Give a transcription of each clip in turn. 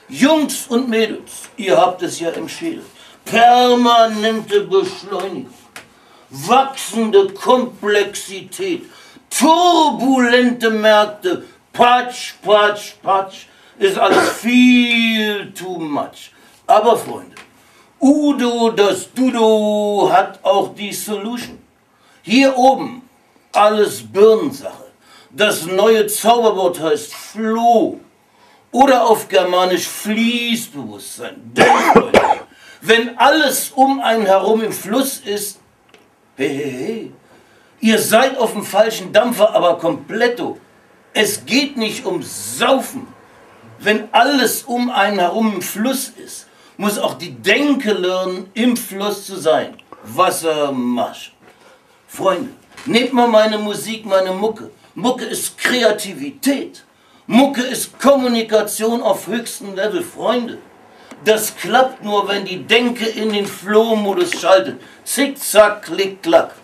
Jungs und Mädels, ihr habt es ja im Schädel. Permanente Beschleunigung, wachsende Komplexität, turbulente Märkte, Patsch, Patsch, Patsch, ist alles viel too much. Aber Freunde, Udo, das Dudo, hat auch die Solution. Hier oben, alles Birnensache. Das neue Zauberwort heißt Floh. Oder auf Germanisch Fließbewusstsein. Denn, Leute, wenn alles um einen herum im Fluss ist, hey, ihr seid auf dem falschen Dampfer, aber kompletto. Es geht nicht ums Saufen. Wenn alles um einen herum im Fluss ist, muss auch die Denke lernen, im Fluss zu sein. Wassermarsch. Freunde, nehmt mal meine Musik, meine Mucke. Mucke ist Kreativität. Mucke ist Kommunikation auf höchstem Level. Freunde, das klappt nur, wenn die Denke in den Flow-Modus schaltet. Zick, zack, klick, klack.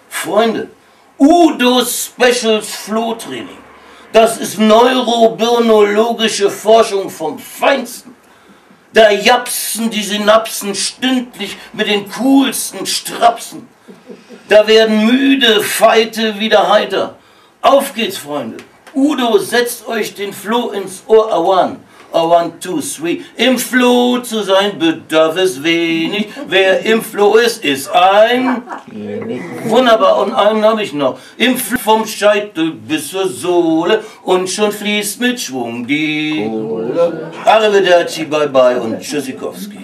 Freunde, Udos Specials Flow-Training. Das ist neurobirnologische Forschung vom Feinsten. Da japsen die Synapsen stündlich mit den coolsten Strapsen. Da werden müde Feite wieder heiter. Auf geht's, Freunde. Udo, setzt euch den Floh ins Ohr. A one, two, three. Im Floh zu sein bedarf es wenig. Wer im Floh ist, ist ein... Wunderbar, und einen habe ich noch. Im Floh vom Scheitel bis zur Sohle und schon fließt mit Schwung die... Arrivederci, bye bye und Tschüssikowski.